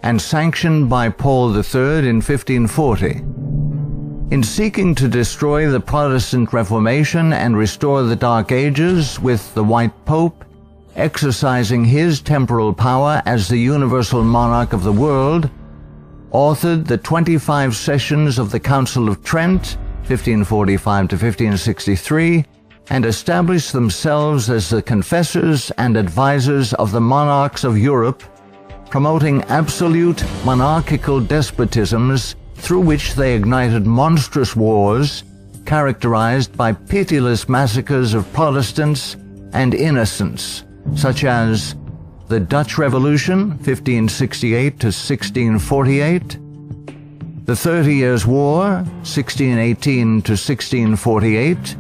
and sanctioned by Paul III in 1540, in seeking to destroy the Protestant Reformation and restore the Dark Ages with the White Pope exercising his temporal power as the universal monarch of the world, authored the 25 sessions of the Council of Trent, 1545 to 1563, and established themselves as the confessors and advisors of the monarchs of Europe, promoting absolute monarchical despotisms through which they ignited monstrous wars, characterized by pitiless massacres of Protestants and innocents, such as the Dutch Revolution, 1568 to 1648, the 30 Years' War, 1618 to 1648,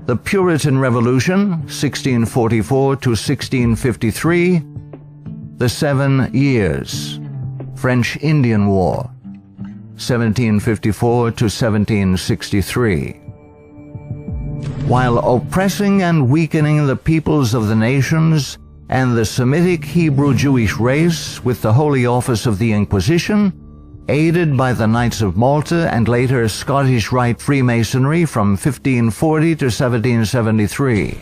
the Puritan Revolution, 1644 to 1653, the 7 Years, French Indian War, 1754 to 1763. While oppressing and weakening the peoples of the nations and the Semitic Hebrew Jewish race with the Holy Office of the Inquisition, aided by the Knights of Malta and later Scottish Rite Freemasonry from 1540 to 1773,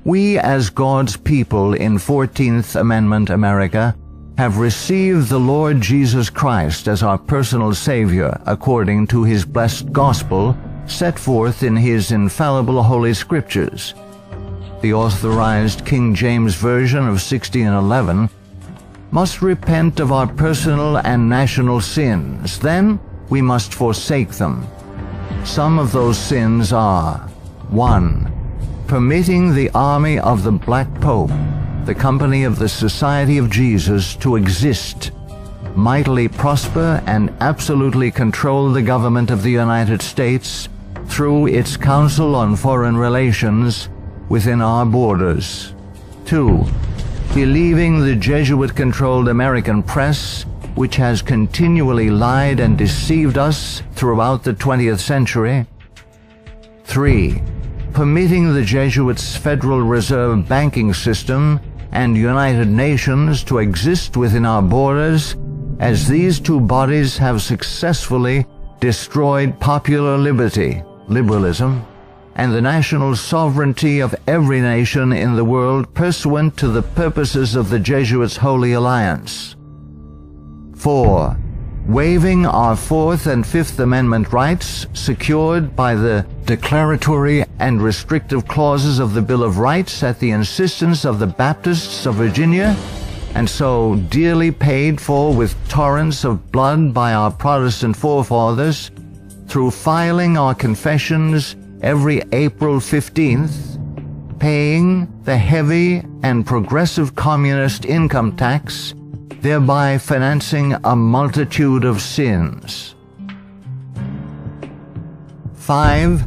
we as God's people in 14th Amendment America have received the Lord Jesus Christ as our personal Savior according to His blessed gospel set forth in His infallible Holy Scriptures. The authorized King James Version of 1611, must repent of our personal and national sins. Then we must forsake them. Some of those sins are: 1. Permitting the army of the Black Pope, the company of the Society of Jesus, to exist, mightily prosper, and absolutely control the government of the United States through its Council on Foreign Relations within our borders. 2. Believing the Jesuit-controlled American press, which has continually lied and deceived us throughout the 20th century. 3. Permitting the Jesuits' Federal Reserve banking system and United Nations to exist within our borders, as these two bodies have successfully destroyed popular liberty, liberalism, and the national sovereignty of every nation in the world pursuant to the purposes of the Jesuits' Holy Alliance. 4. Waiving our Fourth and Fifth Amendment rights secured by the declaratory and restrictive clauses of the Bill of Rights at the insistence of the Baptists of Virginia, and so dearly paid for with torrents of blood by our Protestant forefathers, through filing our confessions every April 15th, paying the heavy and progressive communist income tax, thereby financing a multitude of sins. 5.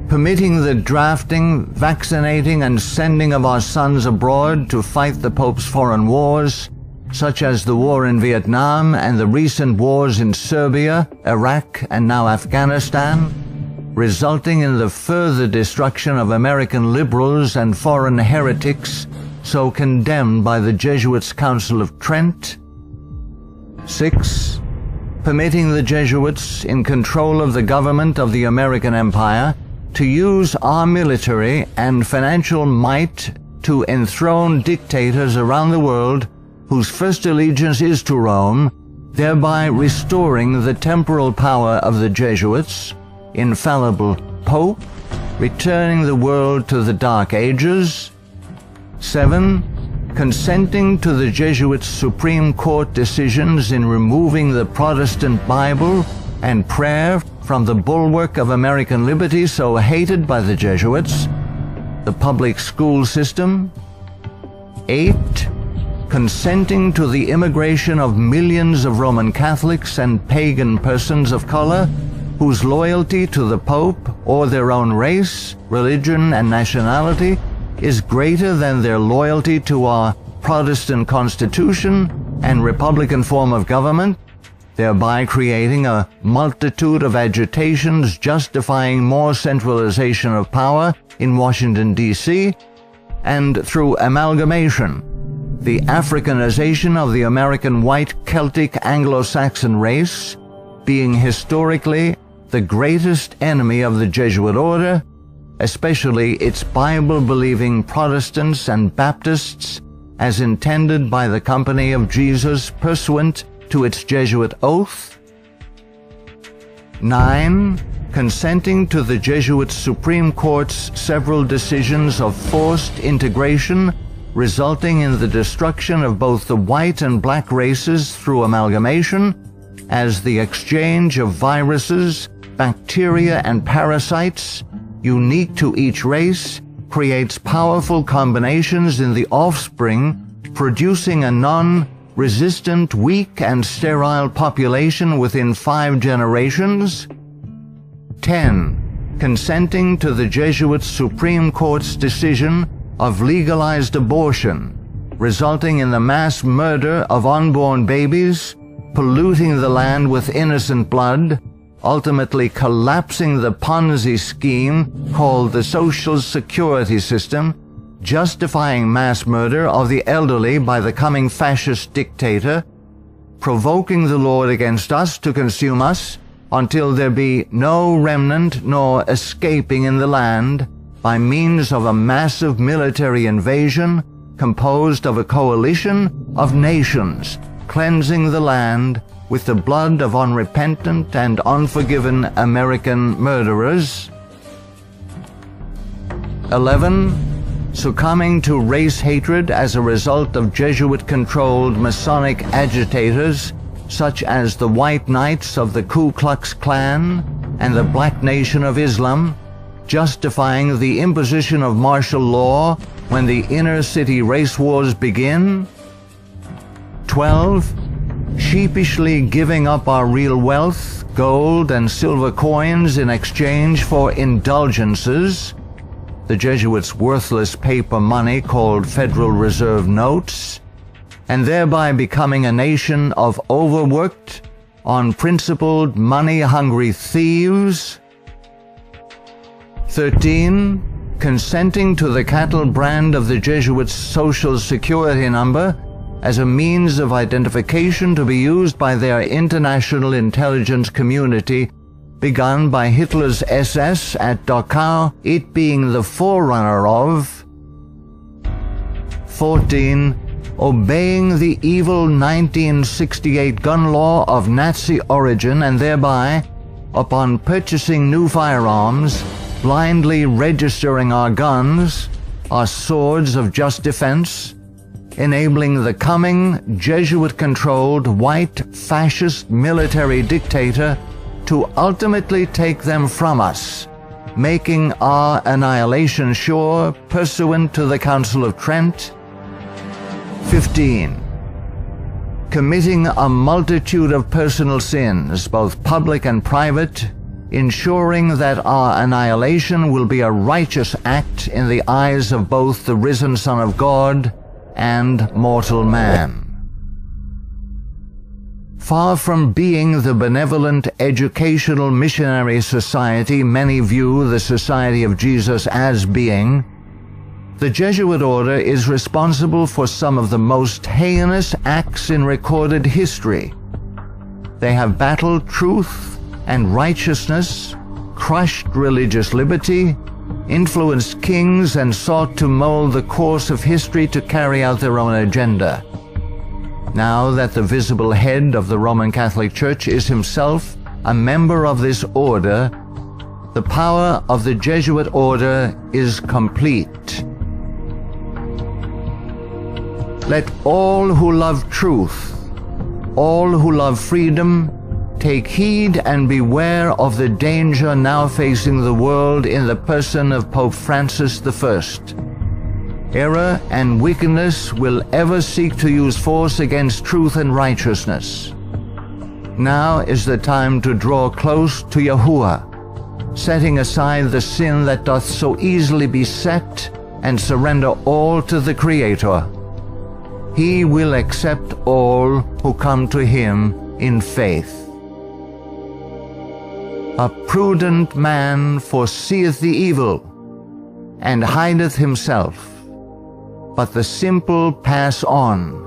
Permitting the drafting, vaccinating, and sending of our sons abroad to fight the Pope's foreign wars, such as the war in Vietnam and the recent wars in Serbia, Iraq, and now Afghanistan, resulting in the further destruction of American liberals and foreign heretics so condemned by the Jesuits' Council of Trent. 6. Permitting the Jesuits, in control of the government of the American Empire, to use our military and financial might to enthrone dictators around the world whose first allegiance is to Rome, thereby restoring the temporal power of the Jesuits, infallible Pope, returning the world to the Dark Ages. 7. Consenting to the Jesuits' Supreme Court decisions in removing the Protestant Bible and prayer from the bulwark of American liberty so hated by the Jesuits, the public school system. 8. Consenting to the immigration of millions of Roman Catholics and pagan persons of color whose loyalty to the Pope or their own race, religion, and nationality is greater than their loyalty to our Protestant constitution and Republican form of government, thereby creating a multitude of agitations justifying more centralization of power in Washington, D.C., and through amalgamation, the Africanization of the American white Celtic Anglo-Saxon race, being historically the greatest enemy of the Jesuit order, especially its Bible-believing Protestants and Baptists, as intended by the Company of Jesus pursuant to its Jesuit oath. 9. Consenting to the Jesuit Supreme Court's several decisions of forced integration, resulting in the destruction of both the white and black races through amalgamation, as the exchange of viruses, bacteria, and parasites, unique to each race, creates powerful combinations in the offspring, producing a non-resistant, weak, and sterile population within 5 generations. 10. Consenting to the Jesuit Supreme Court's decision of legalized abortion, resulting in the mass murder of unborn babies, polluting the land with innocent blood, ultimately collapsing the Ponzi scheme called the Social Security system, justifying mass murder of the elderly by the coming fascist dictator, provoking the Lord against us to consume us, until there be no remnant nor escaping in the land, by means of a massive military invasion composed of a coalition of nations, cleansing the land with the blood of unrepentant and unforgiven American murderers. 11. Succumbing to race hatred as a result of Jesuit-controlled Masonic agitators such as the White Knights of the Ku Klux Klan and the Black Nation of Islam, justifying the imposition of martial law when the inner-city race wars begin. 12. Sheepishly giving up our real wealth, gold and silver coins in exchange for indulgences, the Jesuits' worthless paper money called Federal Reserve notes, and thereby becoming a nation of overworked, unprincipled, money-hungry thieves. 13. Consenting to the cattle brand of the Jesuits' Social Security number as a means of identification to be used by their international intelligence community, begun by Hitler's SS at Dachau, it being the forerunner of. 14. Obeying the evil 1968 gun law of Nazi origin and thereby, upon purchasing new firearms, blindly registering our guns, our swords of just defense, enabling the coming Jesuit-controlled white fascist military dictator to ultimately take them from us, making our annihilation sure pursuant to the Council of Trent. 15. Committing a multitude of personal sins, both public and private, ensuring that our annihilation will be a righteous act in the eyes of both the risen Son of God and mortal man. Far from being the benevolent educational missionary society many view the Society of Jesus as being, the Jesuit order is responsible for some of the most heinous acts in recorded history. They have battled truth and righteousness, crushed religious liberty, influenced kings, and sought to mold the course of history to carry out their own agenda. Now that the visible head of the Roman Catholic Church is himself a member of this order, the power of the Jesuit order is complete. Let all who love truth, all who love freedom, take heed and beware of the danger now facing the world in the person of Pope Francis I. Error and wickedness will ever seek to use force against truth and righteousness. Now is the time to draw close to Yahuwah, setting aside the sin that doth so easily beset, and surrender all to the Creator. he will accept all who come to him in faith. A prudent man foreseeth the evil, and hideth himself, but the simple pass on,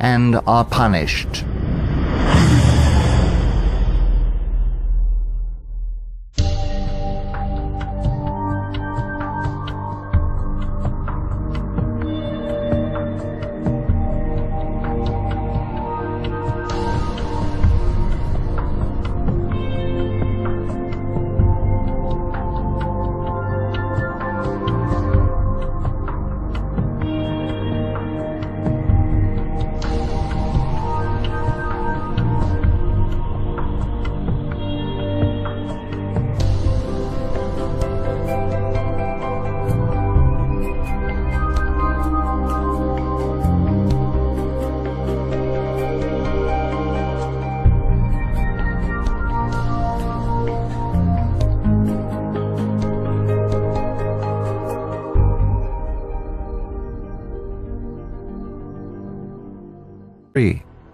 and are punished.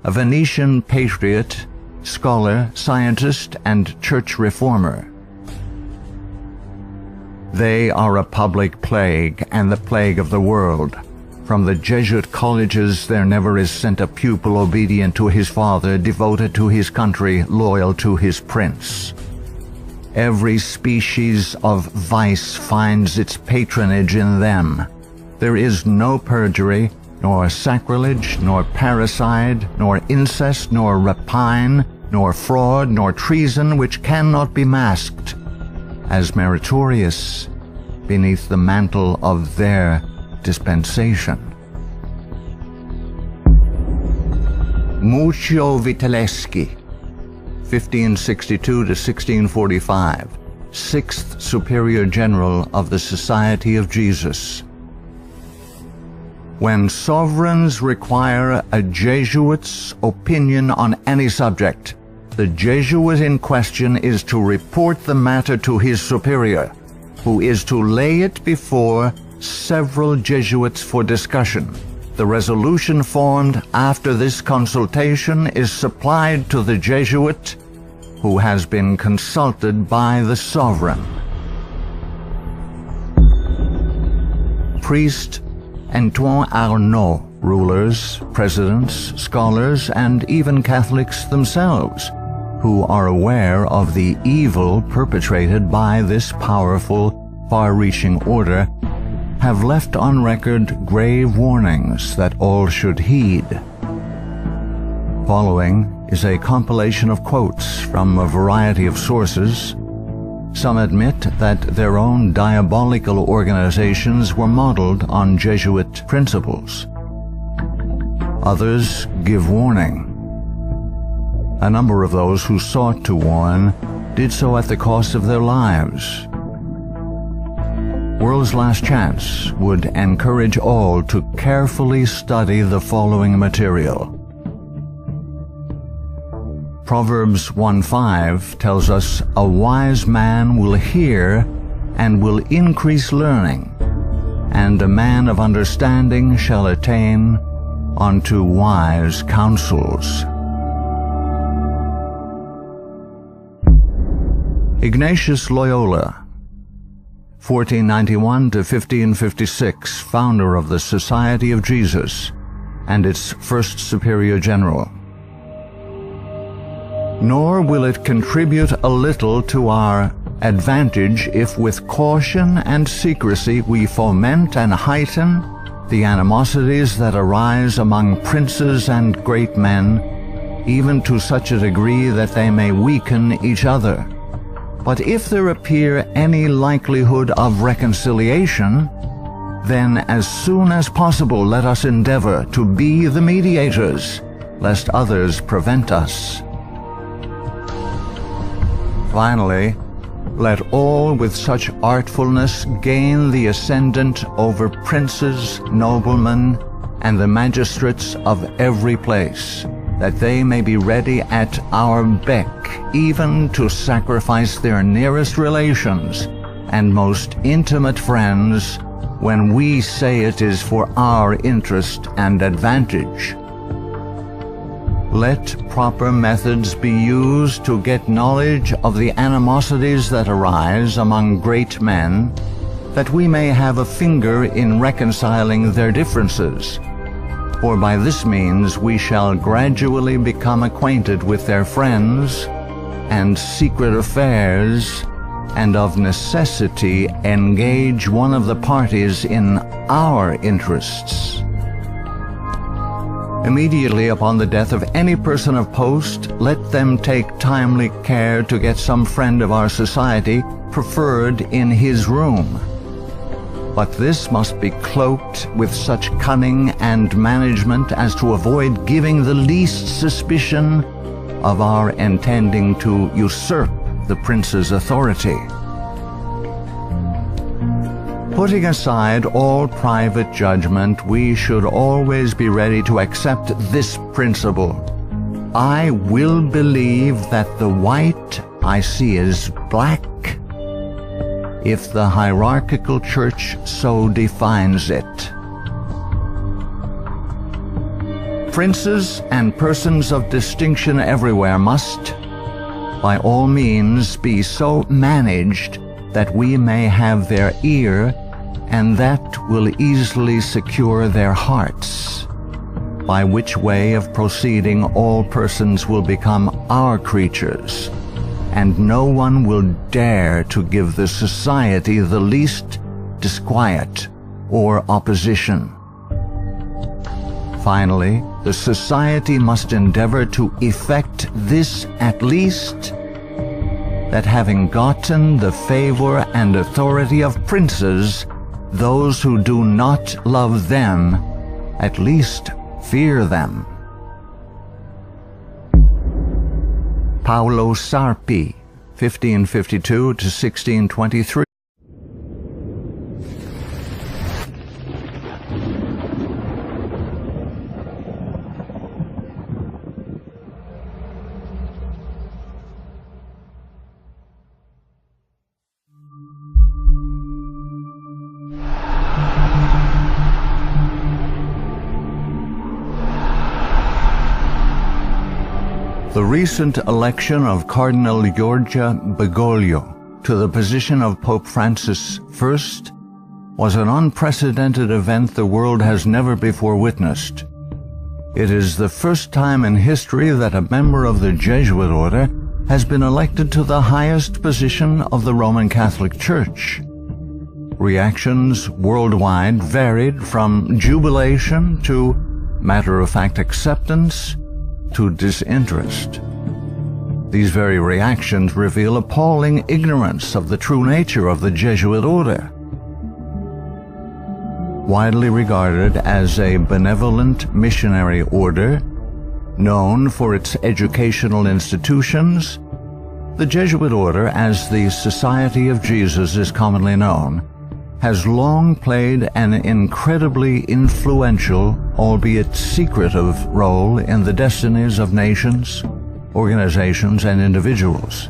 A Venetian patriot, scholar, scientist, and church reformer. They are a public plague and the plague of the world. From the Jesuit colleges there never is sent a pupil obedient to his father, devoted to his country, loyal to his prince. Every species of vice finds its patronage in them. There is no perjury, nor sacrilege, nor parricide, nor incest, nor rapine, nor fraud, nor treason, which cannot be masked as meritorious beneath the mantle of their dispensation. Muccio Vitelleschi, 1562 to 1645, 6th Superior General of the Society of Jesus. When sovereigns require a Jesuit's opinion on any subject, the Jesuit in question is to report the matter to his superior, who is to lay it before several Jesuits for discussion. The resolution formed after this consultation is supplied to the Jesuit, who has been consulted by the sovereign. Priest Antoine Arnaud, rulers, presidents, scholars, and even Catholics themselves, who are aware of the evil perpetrated by this powerful, far-reaching order, have left on record grave warnings that all should heed. Following is a compilation of quotes from a variety of sources. Some admit that their own diabolical organizations were modeled on Jesuit principles. Others give warning. A number of those who sought to warn did so at the cost of their lives. World's Last Chance would encourage all to carefully study the following material. Proverbs 1:5 tells us, "A wise man will hear and will increase learning, and a man of understanding shall attain unto wise counsels." Ignatius Loyola, 1491 to 1556, founder of the Society of Jesus and its first Superior General. Nor will it contribute a little to our advantage if with caution and secrecy we foment and heighten the animosities that arise among princes and great men, even to such a degree that they may weaken each other. But if there appear any likelihood of reconciliation, then as soon as possible let us endeavor to be the mediators, lest others prevent us. Finally, let all with such artfulness gain the ascendant over princes, noblemen, and the magistrates of every place, that they may be ready at our beck, even to sacrifice their nearest relations and most intimate friends when we say it is for our interest and advantage. Let proper methods be used to get knowledge of the animosities that arise among great men, that we may have a finger in reconciling their differences. For by this means we shall gradually become acquainted with their friends and secret affairs, and of necessity engage one of the parties in our interests. Immediately upon the death of any person of post, let them take timely care to get some friend of our society preferred in his room. But this must be cloaked with such cunning and management as to avoid giving the least suspicion of our intending to usurp the prince's authority. Putting aside all private judgment, we should always be ready to accept this principle: I will believe that the white I see is black, if the hierarchical church so defines it. Princes and persons of distinction everywhere must, by all means, be so managed that we may have their ear, and that will easily secure their hearts, by which way of proceeding all persons will become our creatures, and no one will dare to give the society the least disquiet or opposition. Finally, the society must endeavor to effect this at least, that having gotten the favor and authority of princes, those who do not love them at least fear them. Paolo Sarpi, 1552 to 1623. The recent election of Cardinal Giorgia Bergoglio to the position of Pope Francis I was an unprecedented event the world has never before witnessed. It is the first time in history that a member of the Jesuit order has been elected to the highest position of the Roman Catholic Church. Reactions worldwide varied from jubilation to matter-of-fact acceptance to disinterest. These very reactions reveal appalling ignorance of the true nature of the Jesuit order. Widely regarded as a benevolent missionary order, known for its educational institutions, the Jesuit order, as the Society of Jesus is commonly known, has long played an incredibly influential, albeit secretive, role in the destinies of nations, organizations, and individuals.